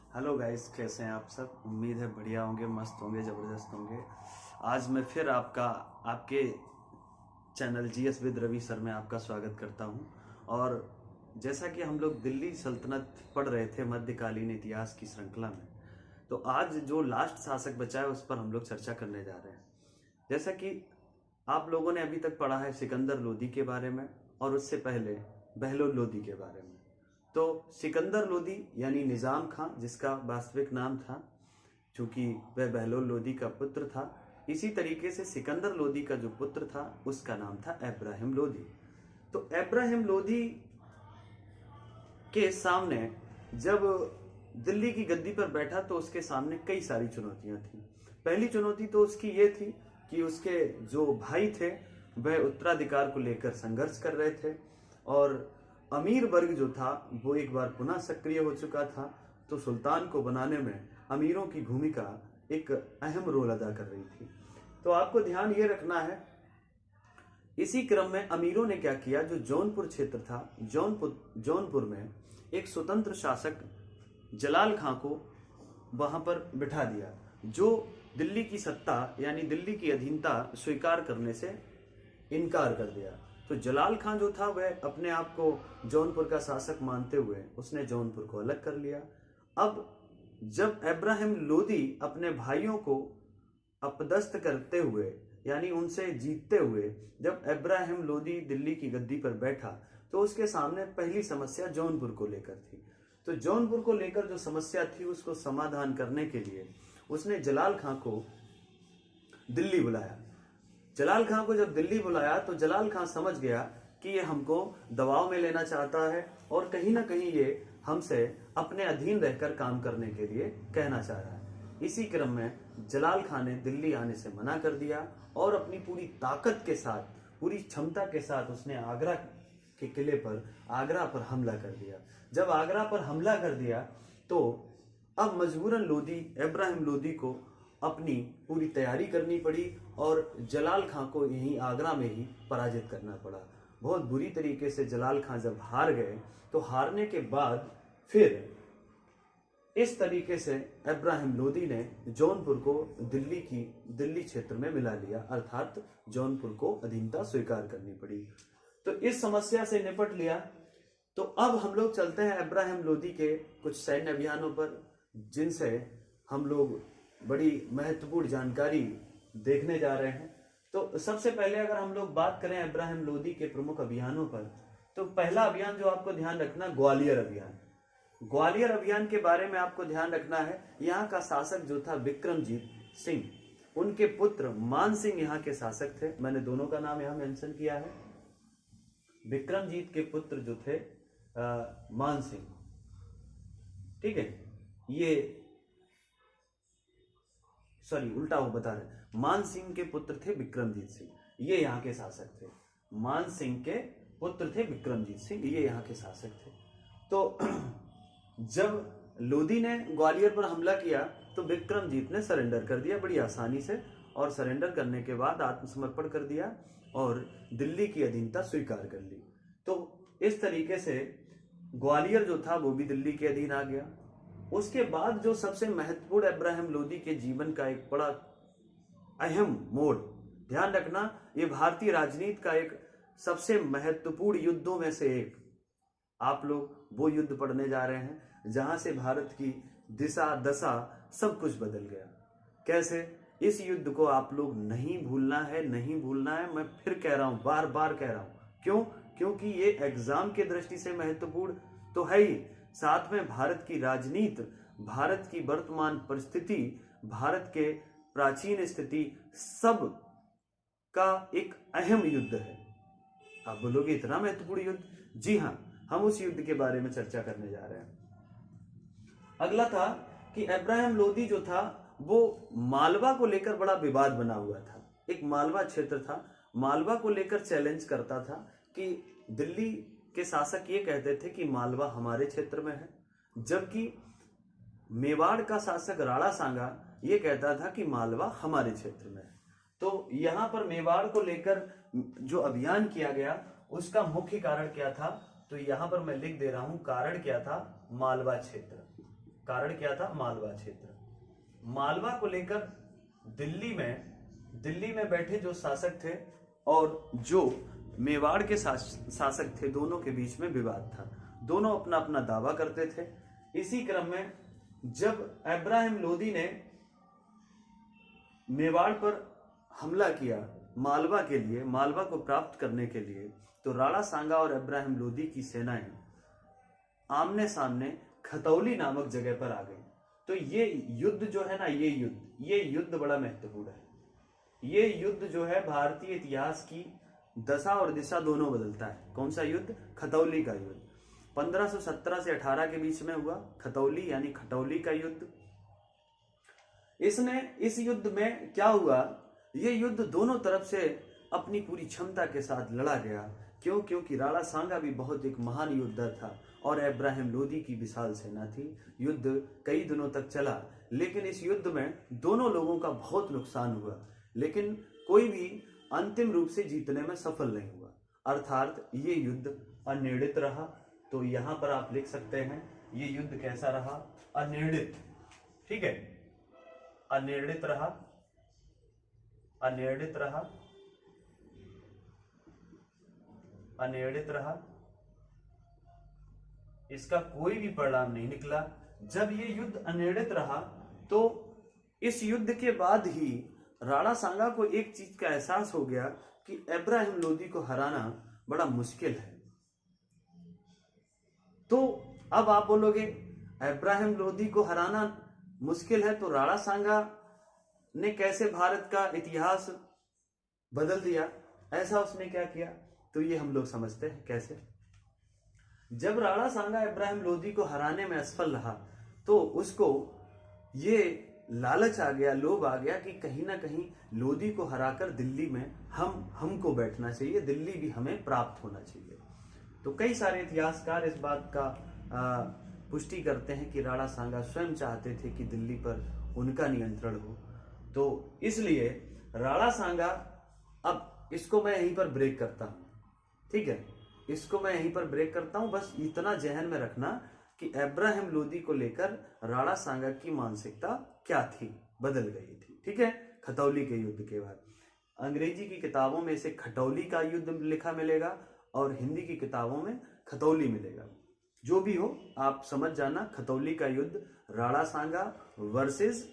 Hello guys, कैसे हैं आप सब। उम्मीद है बढ़िया होंगे, मस्त होंगे, ज़बरदस्त होंगे। आज मैं फिर आपके channel GS with Ravi sir में आपका स्वागत करता हूं। और जैसा कि हम लोग दिल्ली सल्तनत पढ़ रहे थे मध्यकालीन इतिहास की श्रृंखला में, तो आज जो लास्ट शासक बचा है उस पर हम लोग चर्चा करने जा रहे हैं। जैसा कि आप लोगों ने अभी तक पढ़ा है सिकंदर लोदी के बारे में और उससे पहले बहलोल लोदी के बारे में। तो सिकंदर लोदी यानी निज़ाम खां, जिसका वास्तविक नाम था, चूंकि वह बहलोल लोदी का पुत्र था, इसी तरीके से सिकंदर लोदी का जो पुत्र था उसका नाम था इब्राहिम लोदी। तो इब्राहिम लोदी के सामने जब दिल्ली की गद्दी पर बैठा तो उसके सामने कई सारी चुनौतियां थी। पहली चुनौती तो उसकी ये थी कि उसके जो भाई थे वह उत्तराधिकार को लेकर संघर्ष कर रहे थे और अमीर वर्ग जो था वो एक बार पुनः सक्रिय हो चुका था। तो सुल्तान को बनाने में अमीरों की भूमिका एक अहम रोल अदा कर रही थी। तो आपको ध्यान ये रखना है, इसी क्रम में अमीरों ने क्या किया, जो जौनपुर क्षेत्र था, जौनपुर में एक स्वतंत्र शासक जलाल खां को वहां पर बिठा दिया, जो दिल्ली की सत्ता यानी दिल्ली की अधीनता स्वीकार करने से इनकार कर दिया। तो जलाल खां जो था वह अपने आप को जौनपुर का शासक मानते हुए उसने जौनपुर को अलग कर लिया। अब जब इब्राहिम लोदी अपने भाइयों को अपदस्थ करते हुए यानी उनसे जीतते हुए जब इब्राहिम लोदी दिल्ली की गद्दी पर बैठा तो उसके सामने पहली समस्या जौनपुर को लेकर थी। तो जौनपुर को लेकर जो समस्या थी उसको समाधान करने के लिए उसने जलाल खां को दिल्ली बुलाया। जलाल खां को जब दिल्ली बुलाया तो जलाल खां समझ गया कि ये हमको दबाव में लेना चाहता है और कहीं ना कहीं ये हमसे अपने अधीन रहकर काम करने के लिए कहना चाह रहा है। इसी क्रम में जलाल खां ने दिल्ली आने से मना कर दिया और अपनी पूरी ताकत के साथ, पूरी क्षमता के साथ उसने आगरा के किले पर, आगरा पर हमला कर दिया। जब आगरा पर हमला कर दिया तो अब मजबूरन इब्राहिम लोदी को अपनी पूरी तैयारी करनी पड़ी और जलाल खां को यहीं आगरा में ही पराजित करना पड़ा। बहुत बुरी तरीके से जलाल खां जब हार गए तो हारने के बाद फिर इस तरीके से इब्राहिम लोदी ने जौनपुर को दिल्ली क्षेत्र में मिला लिया, अर्थात जौनपुर को अधीनता स्वीकार करनी पड़ी। तो इस समस्या से निपट लिया। तो अब हम लोग चलते हैं इब्राहिम लोदी के कुछ सैन्य अभियानों पर, जिनसे हम लोग बड़ी महत्वपूर्ण जानकारी देखने जा रहे हैं। तो सबसे पहले अगर हम लोग बात करें इब्राहिम लोदी के प्रमुख अभियानों पर, तो पहला अभियान जो आपको ध्यान रखना, ग्वालियर अभियान। ग्वालियर अभियान के बारे में आपको ध्यान रखना है, यहाँ का शासक जो था विक्रमजीत सिंह, उनके पुत्र मान सिंह यहाँ के शासक थे। मैंने दोनों का नाम यहाँ मेंशन किया है। विक्रमजीत के पुत्र जो थे मान सिंह, ठीक है, ये सॉरी उल्टा वो बता रहे, मान सिंह के पुत्र थे विक्रमजीत सिंह, ये यहाँ के शासक थे। मान सिंह के पुत्र थे विक्रमजीत सिंह, ये यहाँ के शासक थे। तो जब लोदी ने ग्वालियर पर हमला किया तो विक्रमजीत ने सरेंडर कर दिया बड़ी आसानी से, और सरेंडर करने के बाद आत्मसमर्पण कर दिया और दिल्ली की अधीनता स्वीकार कर ली। तो इस तरीके से ग्वालियर जो था वो भी दिल्ली के अधीन आ गया। उसके बाद जो सबसे महत्वपूर्ण इब्राहिम लोदी के जीवन का एक बड़ा अहम मोड़, ध्यान रखना, ये भारतीय राजनीति का एक सबसे महत्वपूर्ण युद्धों में से एक, आप लोग वो युद्ध पढ़ने जा रहे हैं जहां से भारत की दिशा दशा सब कुछ बदल गया। कैसे? इस युद्ध को आप लोग नहीं भूलना है, नहीं भूलना है। मैं फिर कह रहा हूं, बार बार कह रहा हूं। क्यों? क्योंकि ये एग्जाम की दृष्टि से महत्वपूर्ण तो है ही, साथ में भारत की राजनीति, भारत की वर्तमान परिस्थिति, भारत के प्राचीन स्थिति, सब का एक अहम युद्ध है। आप बोलोगे इतना महत्वपूर्ण युद्ध? जी हाँ, हम उस युद्ध के बारे में चर्चा करने जा रहे हैं। अगला था कि इब्राहिम लोदी जो था वो मालवा को लेकर बड़ा विवाद बना हुआ था। एक मालवा क्षेत्र था, मालवा को लेकर चैलेंज करता था कि दिल्ली के शासक ये कहते थे कि मालवा हमारे क्षेत्र में है, जबकि मेवाड़ का शासक राणा सांगा ये कहता था कि मालवा हमारे क्षेत्र में है। तो यहाँ पर मेवाड़ को लेकर जो अभियान किया गया उसका मुख्य कारण क्या था, तो यहाँ पर मैं लिख दे रहा हूं, कारण क्या था, मालवा क्षेत्र। कारण क्या था? मालवा क्षेत्र। मालवा को लेकर दिल्ली में बैठे जो शासक थे और जो मेवाड़ के शासक थे, दोनों के बीच में विवाद था। दोनों अपना अपना दावा करते थे। इसी क्रम में जब इब्राहिम लोदी ने मेवाड़ पर हमला किया मालवा के लिए, मालवा को प्राप्त करने के लिए, तो राणा सांगा और इब्राहिम लोदी की सेनाएं आमने सामने खतौली नामक जगह पर आ गई। तो ये युद्ध जो है ना, ये युद्ध बड़ा महत्वपूर्ण है। ये युद्ध जो है भारतीय इतिहास की दशा और दिशा दोनों बदलता है। कौन सा युद्ध? खतौली का युद्ध। 1517 से 18 के बीच में हुआ खतौली यानी खटौली का युद्ध। इस युद्ध में क्या हुआ? ये युद्ध दोनों तरफ से अपनी पूरी क्षमता के साथ लड़ा गया। क्यों? क्योंकि राणा सांगा भी बहुत एक महान योद्धा था और इब्राहिम लोदी की विशाल सेना थी। युद्ध कई दिनों तक चला, लेकिन इस युद्ध में दोनों लोगों का बहुत नुकसान हुआ, लेकिन कोई भी अंतिम रूप से जीतने में सफल नहीं हुआ। अर्थात ये युद्ध अनिर्णित रहा। तो यहां पर आप लिख सकते हैं ये युद्ध कैसा रहा? अनिर्णित। ठीक है, अनिर्णित रहा, अनिर्णित रहा, अनिर्णित रहा। इसका कोई भी परिणाम नहीं निकला। जब ये युद्ध अनिर्णित रहा तो इस युद्ध के बाद ही राणा सांगा को एक चीज का एहसास हो गया कि इब्राहिम लोदी को हराना बड़ा मुश्किल है। तो अब आप बोलोगे इब्राहिम लोदी को हराना मुश्किल है, तो राणा सांगा ने कैसे भारत का इतिहास बदल दिया? ऐसा उसने क्या किया? तो ये हम लोग समझते हैं कैसे। जब राणा सांगा इब्राहिम लोदी को हराने में असफल रहा तो उसको ये लालच आ गया, लोभ आ गया कि कहीं ना कहीं लोदी को हराकर दिल्ली में हमको बैठना चाहिए, दिल्ली भी हमें प्राप्त होना चाहिए। तो कई सारे इतिहासकार इस बात का पुष्टि करते हैं कि राणा सांगा स्वयं चाहते थे कि दिल्ली पर उनका नियंत्रण हो। तो इसलिए राणा सांगा, अब इसको मैं यहीं पर ब्रेक करता हूं, ठीक है, इसको मैं यहीं पर ब्रेक करता हूं। बस इतना जहन में रखना कि इब्राहिम लोदी को लेकर राणा सांगा की मानसिकता क्या थी, बदल गई थी। ठीक है, खतौली के युद्ध के बाद अंग्रेजी की किताबों में इसे खटौली का युद्ध लिखा मिलेगा और हिंदी की किताबों में खतौली मिलेगा। जो भी हो आप समझ जाना, खतौली का युद्ध राणा सांगा वर्सेस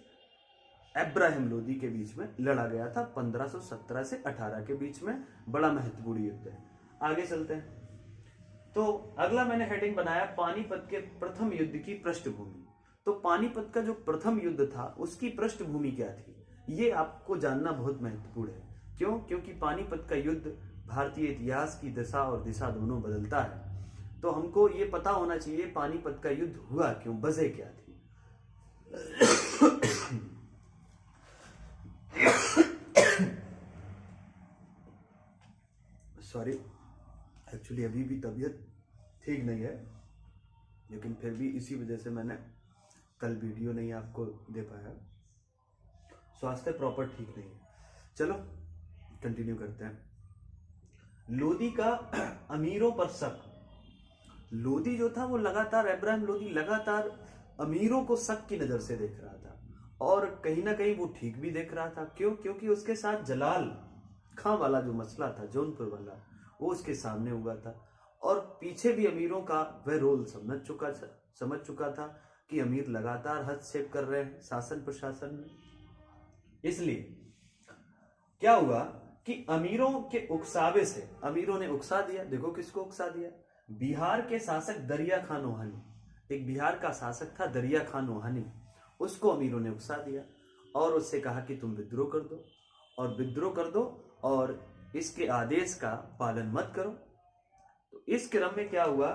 इब्राहिम लोदी के बीच में लड़ा गया था 1517 से 18 के बीच में। बड़ा महत्वपूर्ण युद्ध है। आगे चलते हैं। तो अगला मैंने हेडिंग बनाया पानीपत के प्रथम युद्ध की पृष्ठभूमि। तो पानीपत का जो प्रथम युद्ध था उसकी पृष्ठभूमि क्या थी, ये आपको जानना बहुत महत्वपूर्ण है। क्यों? क्योंकि पानीपत का युद्ध भारतीय इतिहास की दशा और दिशा दोनों बदलता है। तो हमको ये पता होना चाहिए पानीपत का युद्ध हुआ क्यों, वजह क्या थी। सॉरी, एक्चुअली अभी भी तबीयत ठीक नहीं है, लेकिन फिर भी इसी वजह से मैंने कल वीडियो नहीं आपको दे पाया। स्वास्थ्य प्रॉपर ठीक नहीं है। चलो कंटिन्यू करते हैं। लोदी का अमीरों पर शक। लोदी जो था वो लगातार, इब्राहिम लोदी लगातार अमीरों को शक की नजर से देख रहा था और कहीं ना कहीं वो ठीक भी देख रहा था। क्यों? क्योंकि उसके साथ जलाल खां वाला जो मसला था, जौनपुर वाला, वो उसके सामने हुआ था और पीछे भी अमीरों का वह रोल समझ चुका था कि अमीर लगातार हस्तक्षेप कर रहे हैं शासन प्रशासन में। इसलिए क्या हुआ कि अमीरों के उकसावे से, अमीरों ने उकसा दिया। देखो किसको उकसा दिया? बिहार के शासक दरिया खान नोहानी, एक बिहार का शासक था दरिया खान नोहानी, उसको अमीरों ने उकसा दिया और उससे कहा कि तुम विद्रोह कर दो, और विद्रोह कर दो और इसके आदेश का पालन मत करो। तो इस क्रम में क्या हुआ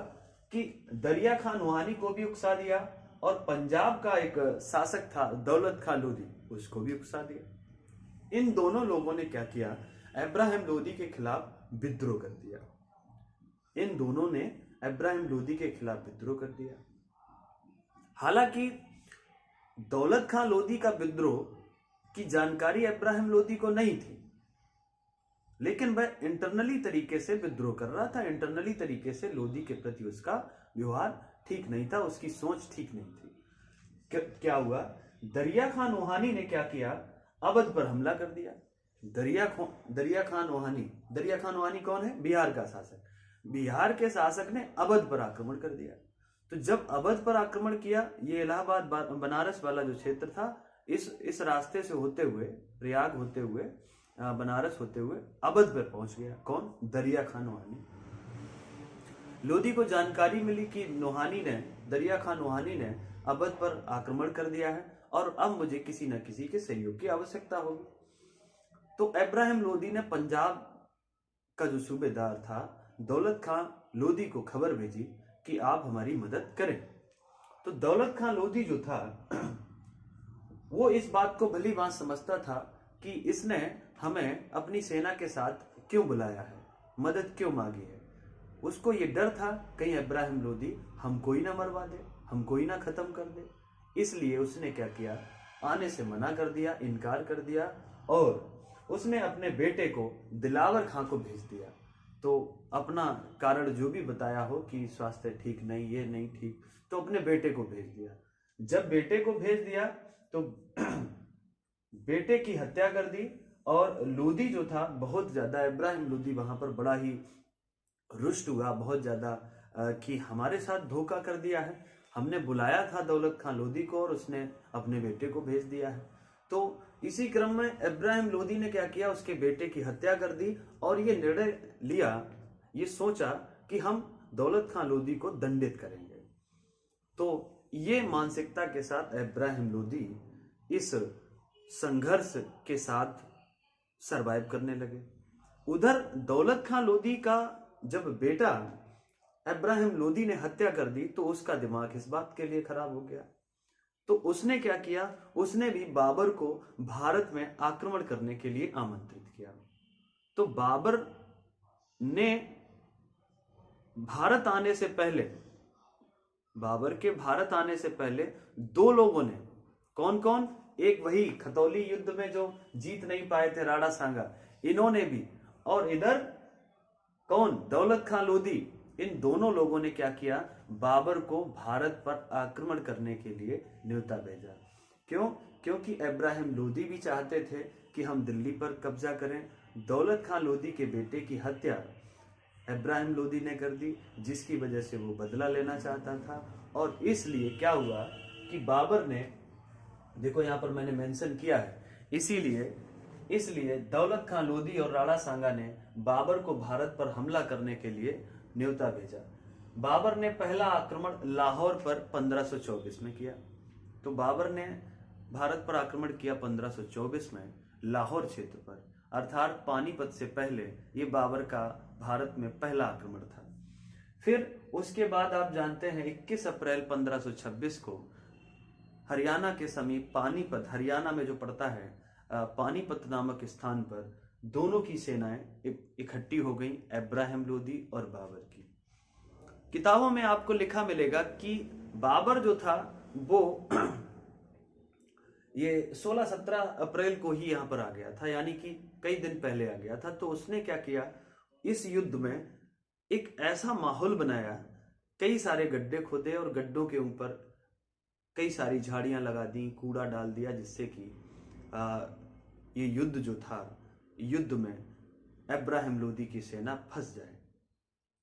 कि दरिया खान नोहानी को भी उकसा दिया और पंजाब का एक शासक था दौलत खान लोदी, उसको भी उकसा दिया। इन दोनों लोगों ने क्या किया? इब्राहिम लोदी के खिलाफ विद्रोह कर दिया। इन दोनों ने इब्राहिम लोदी के खिलाफ विद्रोह कर दिया। हालांकि दौलत खान लोदी का विद्रोह की जानकारी इब्राहिम लोदी को नहीं थी, लेकिन वह इंटरनली तरीके से विद्रोह कर रहा था। इंटरनली तरीके से लोदी के प्रति उसका व्यवहार ठीक नहीं था, उसकी सोच ठीक नहीं थी। क्या हुआ, दरिया खान ओहानी ने क्या किया, अवध पर हमला कर दिया। दरिया खान ओहानी कौन है, बिहार का शासक। बिहार के शासक ने अवध पर आक्रमण कर दिया। तो जब अवध पर आक्रमण किया, ये इलाहाबाद बनारस वाला जो क्षेत्र था, इस रास्ते से होते हुए, प्रयाग होते हुए, बनारस होते हुए अवध पर पहुंच गया। कौन, दरिया खान ओहानी। लोधी को जानकारी मिली कि दरिया खान ओहानी ने अवध पर आक्रमण कर दिया है और अब मुझे किसी न किसी के सहयोग की आवश्यकता होगी। तो इब्राहिम लोधी ने पंजाब का जो सूबेदार था दौलत खां लोधी को खबर भेजी कि आप हमारी मदद करें। तो दौलत खां लोधी जो था वो इस बात को भली बात समझता था कि इसने हमें अपनी सेना के साथ क्यों बुलाया है, मदद क्यों मांगी है। उसको ये डर था कहीं इब्राहिम लोधी हमको ही ना मरवा दे, हमको ही ना खत्म कर दे। इसलिए उसने क्या किया, आने से मना कर दिया, इनकार कर दिया और उसने अपने बेटे को दिलावर खां को भेज दिया। तो अपना कारण जो भी बताया हो कि स्वास्थ्य ठीक नहीं, ये नहीं ठीक, तो अपने बेटे को भेज दिया। जब बेटे को भेज दिया तो बेटे की हत्या कर दी और लोधी जो था बहुत ज्यादा, इब्राहिम लोधी वहां पर बड़ा ही रुष्ट हुआ, बहुत ज्यादा कि हमारे साथ धोखा कर दिया है, हमने बुलाया था दौलत खां लोधी को और उसने अपने बेटे को भेज दिया है। तो इसी क्रम में इब्राहिम लोधी ने क्या किया, उसके बेटे की हत्या कर दी और ये निर्णय लिया, ये सोचा कि हम दौलत खां लोधी को दंडित करेंगे। तो ये मानसिकता के साथ इब्राहिम लोधी इस संघर्ष के साथ सरवाइव करने लगे। उधर दौलत खां लोधी का जब बेटा इब्राहिम लोधी ने हत्या कर दी तो उसका दिमाग इस बात के लिए खराब हो गया। तो उसने क्या किया, उसने भी बाबर को भारत में आक्रमण करने के लिए आमंत्रित किया। तो बाबर ने भारत आने से पहले, बाबर के भारत आने से पहले दो लोगों ने, कौन कौन, एक वही खतौली युद्ध में जो जीत नहीं पाए थे राणा सांगा, इन्होंने भी, और इधर कौन, दौलत खां लोधी, इन दोनों लोगों ने क्या किया, बाबर को भारत पर आक्रमण करने के लिए न्योता भेजा। क्यों, क्योंकि इब्राहिम लोधी भी चाहते थे कि हम दिल्ली पर कब्जा करें। दौलत खां लोधी के बेटे की हत्या इब्राहिम लोधी ने कर दी, जिसकी वजह से वो बदला लेना चाहता था। और इसलिए क्या हुआ कि बाबर ने, देखो यहां पर मैंने मेंशन किया है, इसलिए दौलत खां लोधी और राणा सांगा ने बाबर को भारत पर हमला करने के लिए न्योता भेजा। बाबर ने पहला आक्रमण लाहौर पर 1524 में किया। तो बाबर ने भारत पर आक्रमण किया 1524 में लाहौर क्षेत्र पर, अर्थात पानीपत से पहले ये बाबर का भारत में पहला आक्रमण था। फिर उसके बाद आप जानते हैं 21 अप्रैल 1526 को हरियाणा के समीप पानीपत, हरियाणा में जो पड़ता है, पानीपत नामक स्थान पर दोनों की सेनाएं इकट्ठी हो गई, इब्राहिम लोधी और बाबर की। किताबों में आपको लिखा मिलेगा कि बाबर जो था वो ये 16-17 अप्रैल को ही यहां पर आ गया था, यानी कि कई दिन पहले आ गया था। तो उसने क्या किया, इस युद्ध में एक ऐसा माहौल बनाया, कई सारे गड्ढे खोदे और गड्ढों के ऊपर कई सारी झाड़ियां लगा दी, कूड़ा डाल दिया, जिससे कि ये युद्ध जो था, युद्ध में इब्राहिम लोधी की सेना फंस जाए।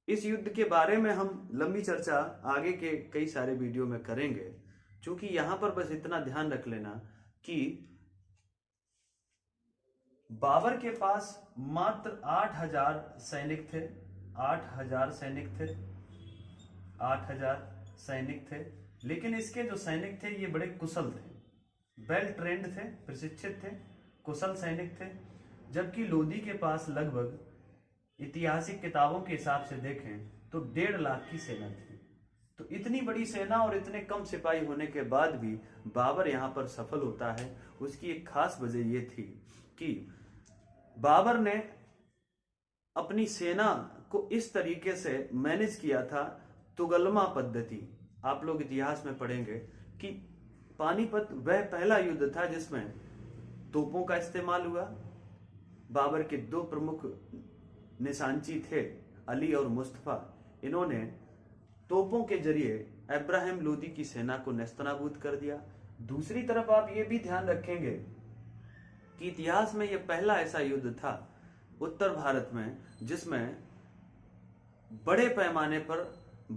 इस युद्ध के बारे में हम लंबी चर्चा आगे के कई सारे वीडियो में करेंगे। क्योंकि यहां पर बस इतना ध्यान रख लेना कि बाबर के पास मात्र 8000 सैनिक थे, 8000 सैनिक थे। लेकिन इसके जो सैनिक थे ये बड़े कुशल थे, वेल ट्रेंड थे, प्रशिक्षित थे, कुशल सैनिक थे। जबकि लोधी के पास लगभग ऐतिहासिक किताबों के हिसाब से देखें तो 1.5 लाख की सेना थी। तो इतनी बड़ी सेना और इतने कम सिपाही होने के बाद भी बाबर यहां पर सफल होता है। उसकी एक खास वजह यह थी कि बाबर ने अपनी सेना को इस तरीके से मैनेज किया था, तुगलमा पद्धति। आप लोग इतिहास में पढ़ेंगे कि पानीपत वह पहला युद्ध था जिसमें तोपों का इस्तेमाल हुआ। बाबर के दो प्रमुख निशानची थे, अली और मुस्तफा। इन्होंने तोपों के जरिए अब्राहम लोदी की सेना को नेस्तनाबूद कर दिया। दूसरी तरफ आप ये भी ध्यान रखेंगे कि इतिहास में यह पहला ऐसा युद्ध था उत्तर भारत में जिसमें बड़े पैमाने पर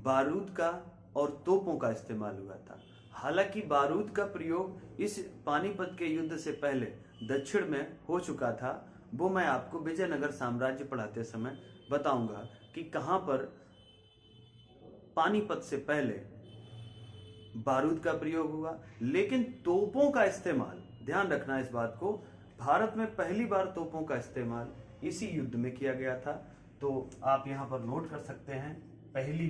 बारूद का और तोपों का इस्तेमाल हुआ था। हालांकि बारूद का प्रयोग इस पानीपत के युद्ध से पहले दक्षिण में हो चुका था, वो मैं आपको विजयनगर साम्राज्य पढ़ाते समय बताऊंगा कि कहां पर पानीपत से पहले बारूद का प्रयोग हुआ। लेकिन तोपों का इस्तेमाल, ध्यान रखना इस बात को, भारत में पहली बार तोपों का इस्तेमाल इसी युद्ध में किया गया था। तो आप यहां पर नोट कर सकते हैं, पहली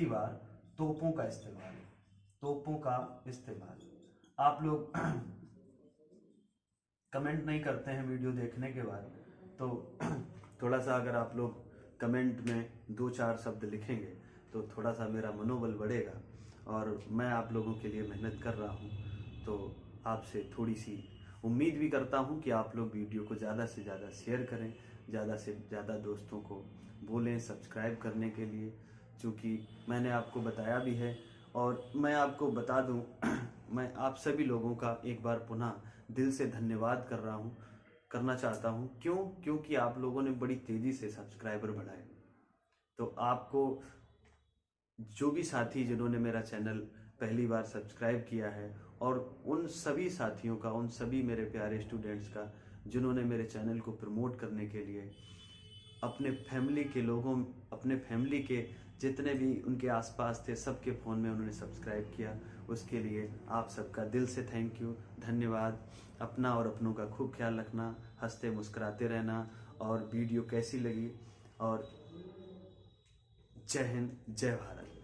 बार तोपों का इस्तेमाल। आप लोग कमेंट नहीं करते हैं वीडियो देखने के बाद, तो थोड़ा सा अगर आप लोग कमेंट में 2-4 शब्द लिखेंगे तो थोड़ा सा मेरा मनोबल बढ़ेगा और मैं आप लोगों के लिए मेहनत कर रहा हूँ। तो आपसे थोड़ी सी उम्मीद भी करता हूँ कि आप लोग वीडियो को ज़्यादा से ज़्यादा शेयर करें, ज़्यादा से ज़्यादा दोस्तों को बोलें सब्सक्राइब करने के लिए, क्योंकि मैंने आपको बताया भी है। और मैं आपको बता दूँ मैं आप सभी लोगों का एक बार पुनः दिल से धन्यवाद करना चाहता हूँ। क्योंकि आप लोगों ने बड़ी तेज़ी से सब्सक्राइबर बढ़ाए। तो आपको जो भी साथी जिन्होंने मेरा चैनल पहली बार सब्सक्राइब किया है, और उन सभी साथियों का, उन सभी मेरे प्यारे स्टूडेंट्स का जिन्होंने मेरे चैनल को प्रमोट करने के लिए अपने फैमिली के लोगों, अपने फैमिली के जितने भी उनके आसपास थे सबके फ़ोन में उन्होंने सब्सक्राइब किया, उसके लिए आप सबका दिल से थैंक यू, धन्यवाद। अपना और अपनों का खूब ख्याल रखना, हंसते मुस्कुराते रहना। और वीडियो कैसी लगी, और जय हिंद, जय भारत।